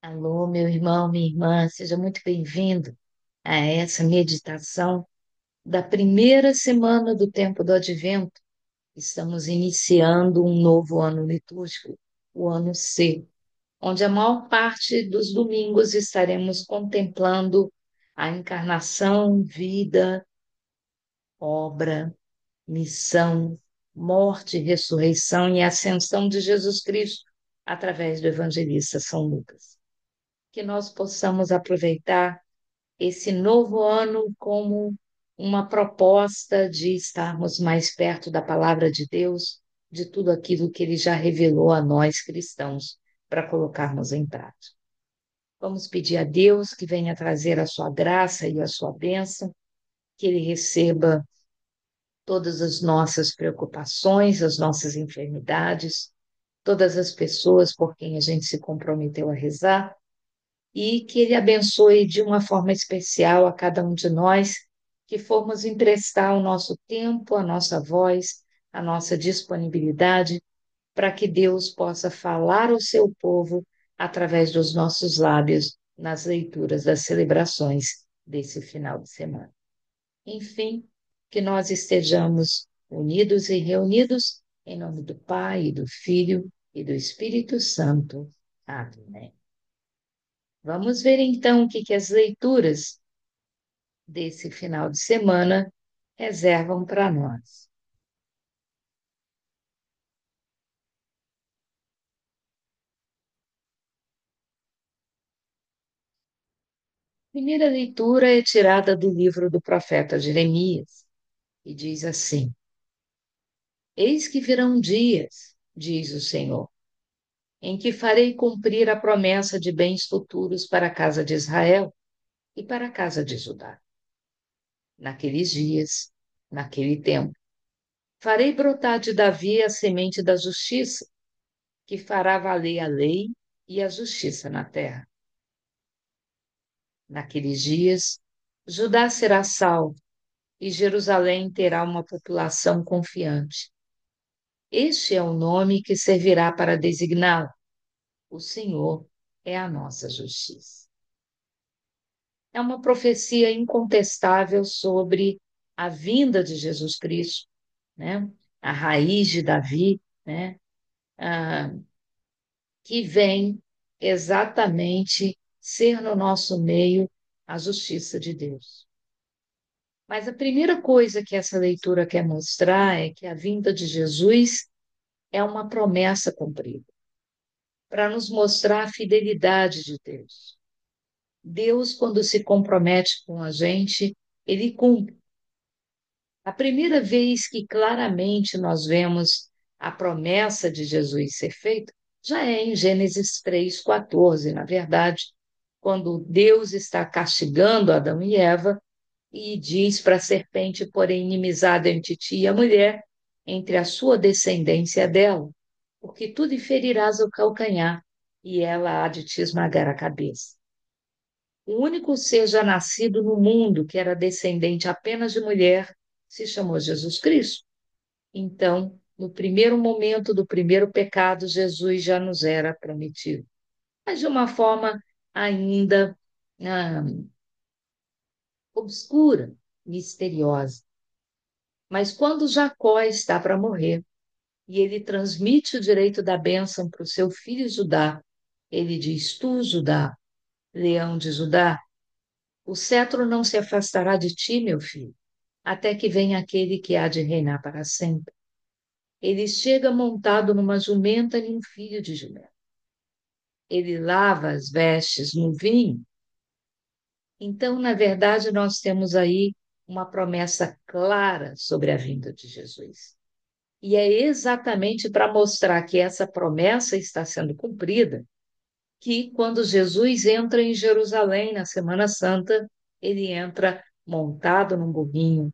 Alô, meu irmão, minha irmã, seja muito bem-vindo a essa meditação da primeira semana do tempo do Advento. Estamos iniciando um novo ano litúrgico, o ano C, onde a maior parte dos domingos estaremos contemplando a encarnação, vida, obra, missão, morte, ressurreição e ascensão de Jesus Cristo através do evangelista São Lucas. Que nós possamos aproveitar esse novo ano como uma proposta de estarmos mais perto da palavra de Deus, de tudo aquilo que ele já revelou a nós cristãos, para colocarmos em prática. Vamos pedir a Deus que venha trazer a sua graça e a sua bênção, que ele receba todas as nossas preocupações, as nossas enfermidades, todas as pessoas por quem a gente se comprometeu a rezar e que Ele abençoe de uma forma especial a cada um de nós que formos emprestar o nosso tempo, a nossa voz, a nossa disponibilidade, para que Deus possa falar ao seu povo através dos nossos lábios nas leituras das celebrações desse final de semana. Enfim, que nós estejamos unidos e reunidos em nome do Pai, e do Filho e do Espírito Santo. Amém. Vamos ver então o que as leituras desse final de semana reservam para nós. A primeira leitura é tirada do livro do profeta Jeremias e diz assim: Eis que virão dias, diz o Senhor, em que farei cumprir a promessa de bens futuros para a casa de Israel e para a casa de Judá. Naqueles dias, naquele tempo, farei brotar de Davi a semente da justiça, que fará valer a lei e a justiça na terra. Naqueles dias, Judá será salvo e Jerusalém terá uma população confiante. Este é o nome que servirá para designá-lo. O Senhor é a nossa justiça. É uma profecia incontestável sobre a vinda de Jesus Cristo, né? A raiz de Davi, né? Ah, que vem exatamente ser no nosso meio a justiça de Deus. Mas a primeira coisa que essa leitura quer mostrar é que a vinda de Jesus é uma promessa cumprida, para nos mostrar a fidelidade de Deus. Deus, quando se compromete com a gente, ele cumpre. A primeira vez que claramente nós vemos a promessa de Jesus ser feita já é em Gênesis 3:14, na verdade, quando Deus está castigando Adão e Eva e diz para a serpente: porém, inimizade entre ti e a mulher, entre a sua descendência e a dela, porque tu lhe ferirás o calcanhar e ela há de te esmagar a cabeça. O único ser já nascido no mundo que era descendente apenas de mulher se chamou Jesus Cristo. Então, no primeiro momento do primeiro pecado, Jesus já nos era prometido, mas de uma forma ainda ah, obscura, misteriosa. Mas quando Jacó está para morrer e ele transmite o direito da bênção para o seu filho Judá, ele diz: Tu, Judá, leão de Judá, o cetro não se afastará de ti, meu filho, até que venha aquele que há de reinar para sempre. Ele chega montado numa jumenta e um filho de jumenta. Ele lava as vestes no vinho. Então, na verdade, nós temos aí uma promessa clara sobre a vinda de Jesus. E é exatamente para mostrar que essa promessa está sendo cumprida que, quando Jesus entra em Jerusalém na Semana Santa, ele entra montado num burrinho,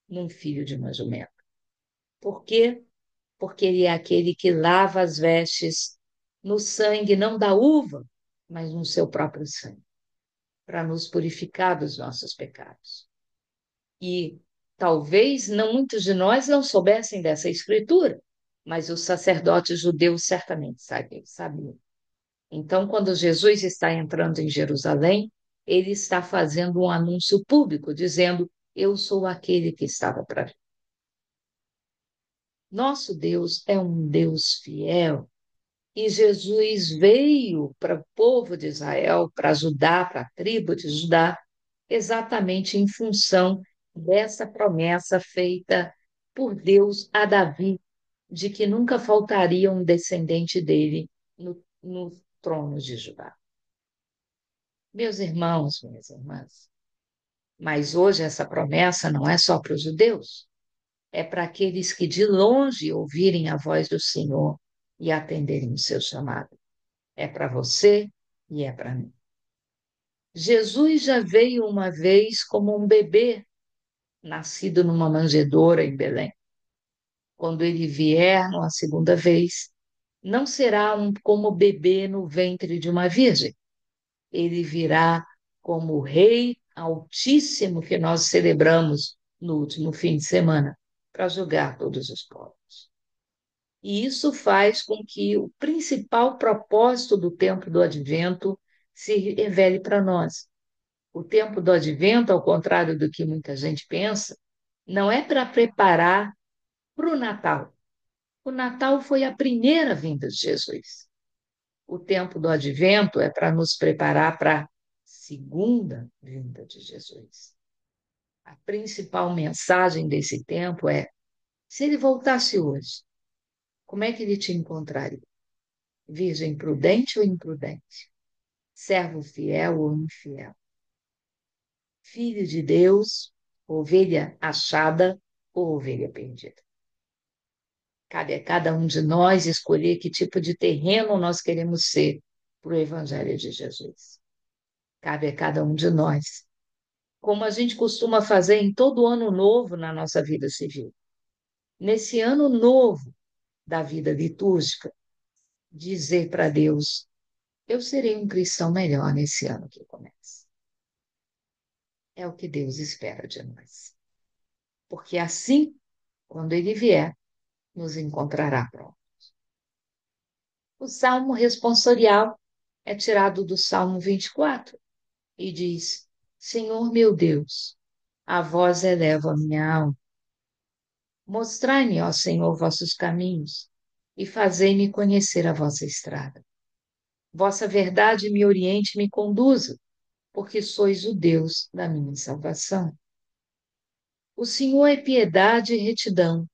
num filho de uma jumenta. Por quê? Porque ele é aquele que lava as vestes no sangue, não da uva, mas no seu próprio sangue, para nos purificar dos nossos pecados. E talvez não muitos de nós não soubessem dessa escritura, mas os sacerdotes judeus certamente sabiam. Então, quando Jesus está entrando em Jerusalém, ele está fazendo um anúncio público, dizendo: Eu sou aquele que estava para vir. Nosso Deus é um Deus fiel. E Jesus veio para o povo de Israel, para Judá, para a tribo de Judá, exatamente em função dessa promessa feita por Deus a Davi, de que nunca faltaria um descendente dele no trono de Judá. Meus irmãos, minhas irmãs, mas hoje essa promessa não é só para os judeus, é para aqueles que de longe ouvirem a voz do Senhor e atenderem o seu chamado. É para você e é para mim. Jesus já veio uma vez como um bebê nascido numa manjedoura em Belém. Quando ele vier uma segunda vez, não será como bebê no ventre de uma virgem. Ele virá como o Rei Altíssimo que nós celebramos no último fim de semana, para julgar todos os povos. E isso faz com que o principal propósito do tempo do Advento se revele para nós. O tempo do Advento, ao contrário do que muita gente pensa, não é para preparar para o Natal. O Natal foi a primeira vinda de Jesus. O tempo do Advento é para nos preparar para a segunda vinda de Jesus. A principal mensagem desse tempo é: se ele voltasse hoje, como é que ele te encontraria? Virgem prudente ou imprudente? Servo fiel ou infiel? Filho de Deus, ovelha achada ou ovelha perdida? Cabe a cada um de nós escolher que tipo de terreno nós queremos ser para o Evangelho de Jesus. Cabe a cada um de nós. Como a gente costuma fazer em todo ano novo na nossa vida civil. Nesse ano novo da vida litúrgica, dizer para Deus: eu serei um cristão melhor nesse ano que começa. É o que Deus espera de nós. Porque assim, quando Ele vier, nos encontrará pronto. O salmo responsorial é tirado do Salmo 24 e diz: Senhor meu Deus, a vós elevo a minha alma. Mostrai-me, ó Senhor, vossos caminhos e fazei-me conhecer a vossa estrada. Vossa verdade me oriente e me conduza, porque sois o Deus da minha salvação. O Senhor é piedade e retidão,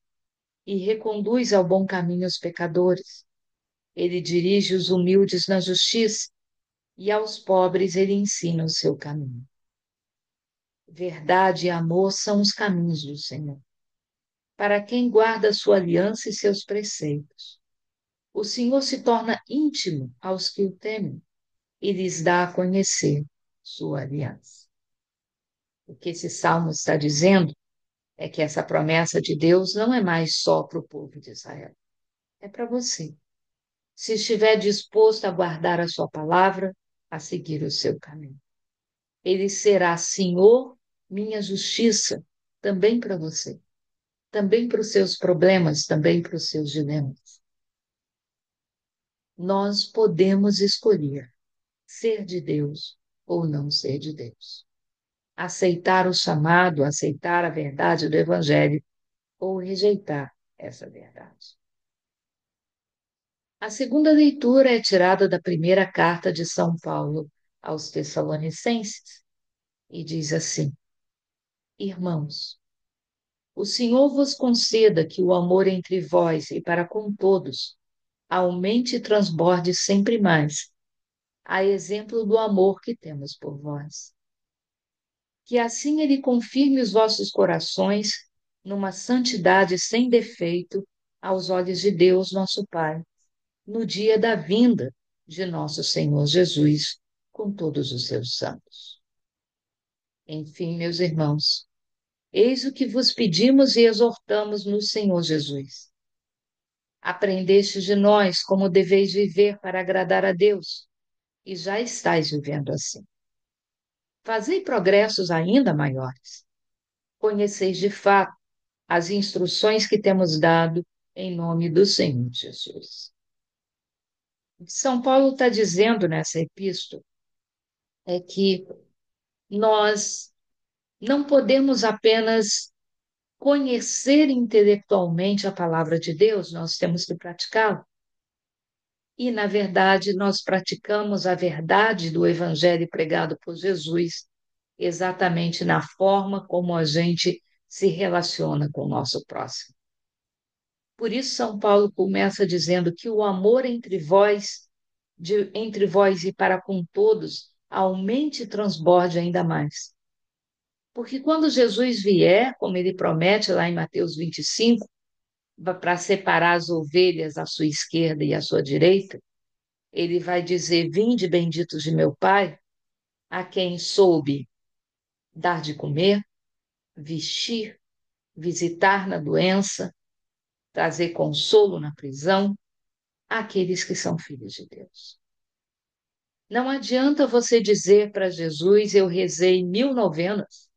e reconduz ao bom caminho os pecadores. Ele dirige os humildes na justiça, e aos pobres ele ensina o seu caminho. Verdade e amor são os caminhos do Senhor, para quem guarda sua aliança e seus preceitos. O Senhor se torna íntimo aos que o temem e lhes dá a conhecer sua aliança. O que esse salmo está dizendo é que essa promessa de Deus não é mais só para o povo de Israel, é para você. Se estiver disposto a guardar a sua palavra, a seguir o seu caminho. Ele será Senhor, minha justiça, também para você, também para os seus problemas, também para os seus dilemas. Nós podemos escolher ser de Deus ou não ser de Deus. Aceitar o chamado, aceitar a verdade do Evangelho ou rejeitar essa verdade. A segunda leitura é tirada da primeira carta de São Paulo aos Tessalonicenses e diz assim: Irmãos, o Senhor vos conceda que o amor entre vós e para com todos aumente e transborde sempre mais, a exemplo do amor que temos por vós. Que assim ele confirme os vossos corações numa santidade sem defeito aos olhos de Deus, nosso Pai, no dia da vinda de nosso Senhor Jesus, com todos os seus santos. Enfim, meus irmãos, eis o que vos pedimos e exortamos no Senhor Jesus. Aprendestes de nós como deveis viver para agradar a Deus, e já estáis vivendo assim. Fazei progressos ainda maiores. Conheceis de fato as instruções que temos dado em nome do Senhor Jesus. São Paulo está dizendo nessa epístola é que nós não podemos apenas conhecer intelectualmente a palavra de Deus, nós temos que praticá-la. E, na verdade, nós praticamos a verdade do evangelho pregado por Jesus exatamente na forma como a gente se relaciona com o nosso próximo. Por isso, São Paulo começa dizendo que o amor entre vós e para com todos, aumente e transborde ainda mais. Porque quando Jesus vier, como ele promete lá em Mateus 25, para separar as ovelhas à sua esquerda e à sua direita, ele vai dizer: Vinde, benditos de meu Pai, a quem soube dar de comer, vestir, visitar na doença, trazer consolo na prisão, àqueles que são filhos de Deus. Não adianta você dizer para Jesus: Eu rezei 1000 novenas,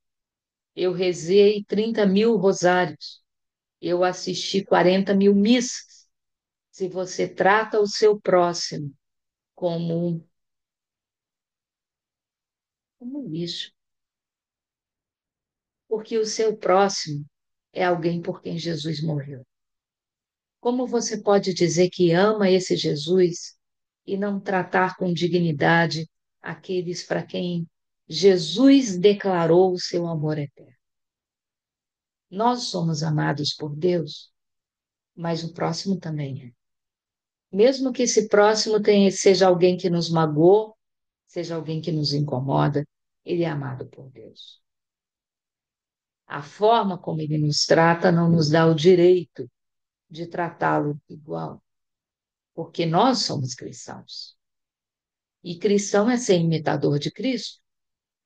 eu rezei 30.000 rosários, eu assisti 40.000 missas. Se você trata o seu próximo como um lixo, porque o seu próximo é alguém por quem Jesus morreu. Como você pode dizer que ama esse Jesus e não tratar com dignidade aqueles para quem Jesus declarou o seu amor eterno? Nós somos amados por Deus, mas o próximo também é. Mesmo que esse próximo seja alguém que nos magoou, seja alguém que nos incomoda, ele é amado por Deus. A forma como ele nos trata não nos dá o direito de tratá-lo igual, porque nós somos cristãos. E cristão é ser imitador de Cristo.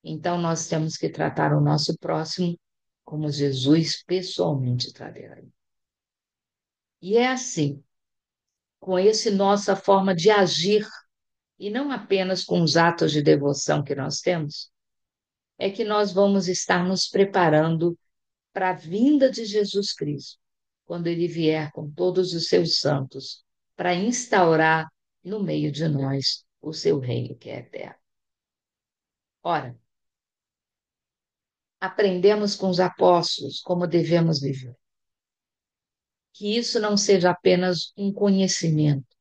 Então nós temos que tratar o nosso próximo como Jesus pessoalmente trataria. E é assim, com esse nossa forma de agir, e não apenas com os atos de devoção que nós temos, é que nós vamos estar nos preparando para a vinda de Jesus Cristo, quando ele vier com todos os seus santos, para instaurar no meio de nós o seu reino que é eterno. Ora, aprendemos com os apóstolos como devemos viver. Que isso não seja apenas um conhecimento,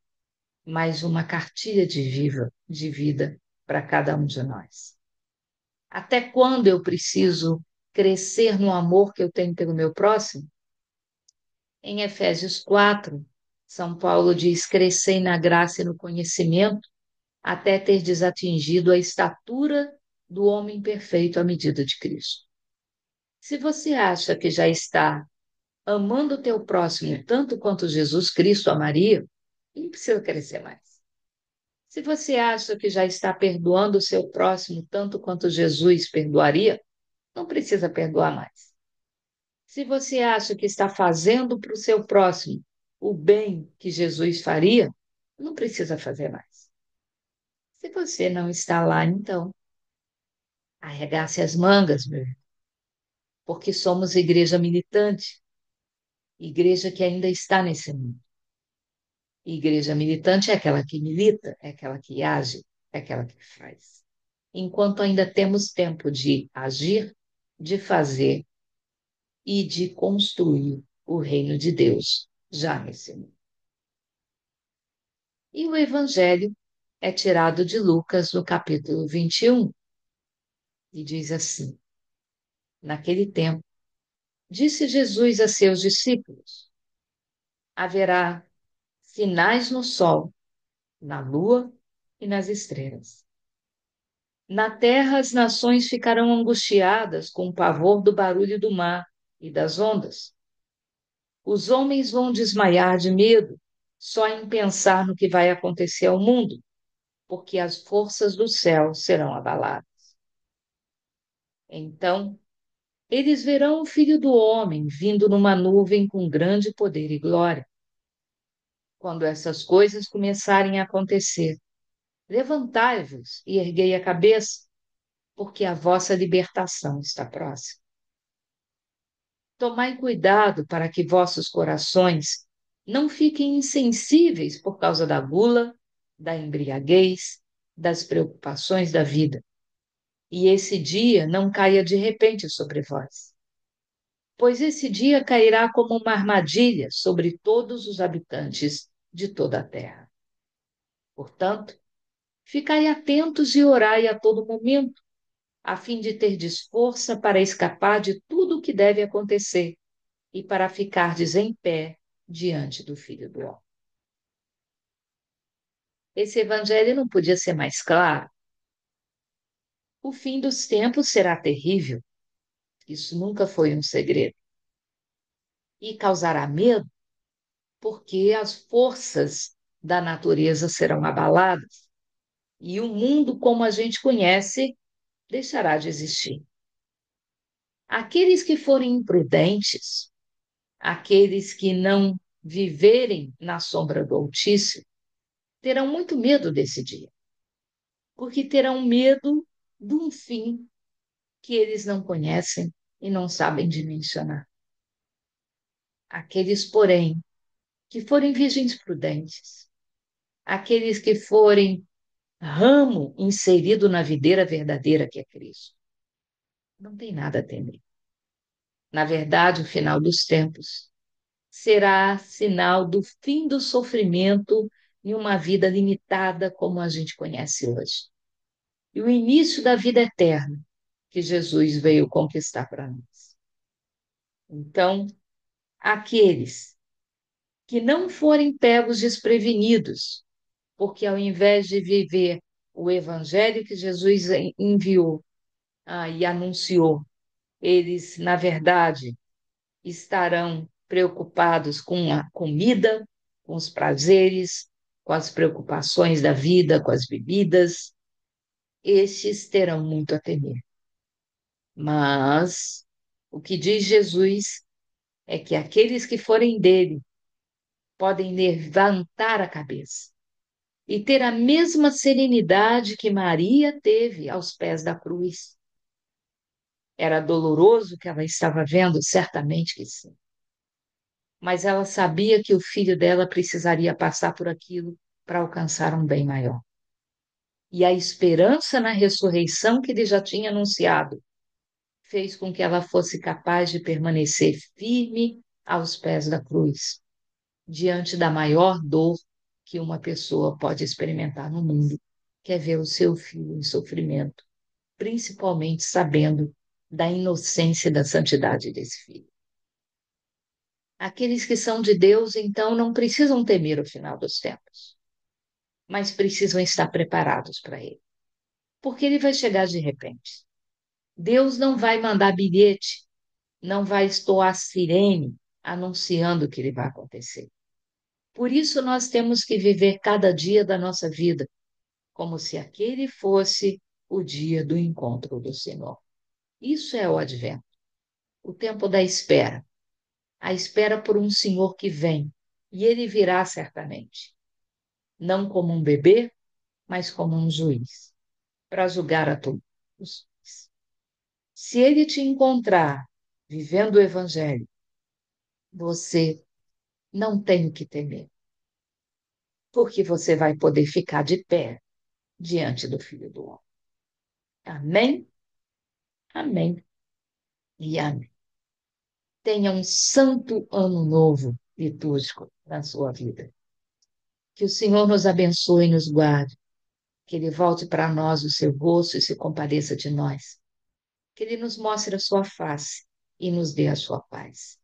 mas uma cartilha de vida para cada um de nós. Até quando eu preciso crescer no amor que eu tenho pelo meu próximo? Em Efésios 4, São Paulo diz: crescei na graça e no conhecimento, até ter atingido a estatura do homem perfeito à medida de Cristo. Se você acha que já está amando o teu próximo tanto quanto Jesus Cristo amaria, não precisa crescer mais. Se você acha que já está perdoando o seu próximo tanto quanto Jesus perdoaria, não precisa perdoar mais. Se você acha que está fazendo para o seu próximo o bem que Jesus faria, não precisa fazer mais. Se você não está lá, então, arregace as mangas, meu irmão, porque somos igreja militante, igreja que ainda está nesse mundo. Igreja militante é aquela que milita, é aquela que age, é aquela que faz. Enquanto ainda temos tempo de agir, de fazer e de construir o reino de Deus já nesse mundo. E o Evangelho é tirado de Lucas, no capítulo 21, e diz assim: Naquele tempo, disse Jesus a seus discípulos: haverá sinais no sol, na lua e nas estrelas. Na terra, as nações ficarão angustiadas com o pavor do barulho do mar e das ondas. Os homens vão desmaiar de medo só em pensar no que vai acontecer ao mundo, porque as forças do céu serão abaladas. Então, eles verão o Filho do Homem vindo numa nuvem com grande poder e glória. Quando essas coisas começarem a acontecer, levantai-vos e erguei a cabeça, porque a vossa libertação está próxima. Tomai cuidado para que vossos corações não fiquem insensíveis por causa da gula, da embriaguez, das preocupações da vida. E esse dia não caia de repente sobre vós, pois esse dia cairá como uma armadilha sobre todos os habitantes de toda a terra. Portanto, ficai atentos e orai a todo momento, a fim de terdes força para escapar de tudo o que deve acontecer e para ficardes em pé diante do Filho do Homem. Esse evangelho não podia ser mais claro. O fim dos tempos será terrível. Isso nunca foi um segredo. E causará medo, porque as forças da natureza serão abaladas e o mundo como a gente conhece deixará de existir. Aqueles que forem imprudentes, aqueles que não viverem na sombra do Altíssimo, terão muito medo desse dia, porque terão medo de um fim que eles não conhecem e não sabem dimensionar. Aqueles, porém, que forem virgens prudentes, aqueles que forem ramo inserido na videira verdadeira que é Cristo, não tem nada a temer. Na verdade, o final dos tempos será sinal do fim do sofrimento em uma vida limitada como a gente conhece hoje. E o início da vida eterna que Jesus veio conquistar para nós. Então, aqueles que não forem pegos desprevenidos, porque ao invés de viver o evangelho que Jesus enviou e anunciou, eles, na verdade, estarão preocupados com a comida, com os prazeres, com as preocupações da vida, com as bebidas. Estes terão muito a temer. Mas o que diz Jesus é que aqueles que forem dele podem levantar a cabeça e ter a mesma serenidade que Maria teve aos pés da cruz. Era doloroso o que ela estava vendo, certamente que sim. Mas ela sabia que o filho dela precisaria passar por aquilo para alcançar um bem maior. E a esperança na ressurreição que ele já tinha anunciado fez com que ela fosse capaz de permanecer firme aos pés da cruz, diante da maior dor que uma pessoa pode experimentar no mundo, que é ver o seu filho em sofrimento, principalmente sabendo da inocência e da santidade desse filho. Aqueles que são de Deus, então, não precisam temer o final dos tempos, mas precisam estar preparados para ele, porque ele vai chegar de repente. Deus não vai mandar bilhete, não vai estoar sirene anunciando que ele vai acontecer. Por isso, nós temos que viver cada dia da nossa vida como se aquele fosse o dia do encontro do Senhor. Isso é o advento, o tempo da espera, a espera por um Senhor que vem, e ele virá certamente, não como um bebê, mas como um juiz, para julgar a todos. Se ele te encontrar vivendo o Evangelho, você não tem o que temer, porque você vai poder ficar de pé diante do Filho do Homem. Amém? Amém e amém. Tenha um santo ano novo litúrgico na sua vida. Que o Senhor nos abençoe e nos guarde. Que Ele volte para nós o seu rosto e se compadeça de nós. Que Ele nos mostre a sua face e nos dê a sua paz.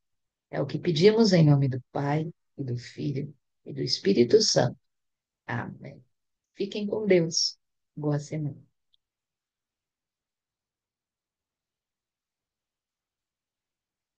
É o que pedimos em nome do Pai, e do Filho, e do Espírito Santo. Amém. Fiquem com Deus. Boa semana.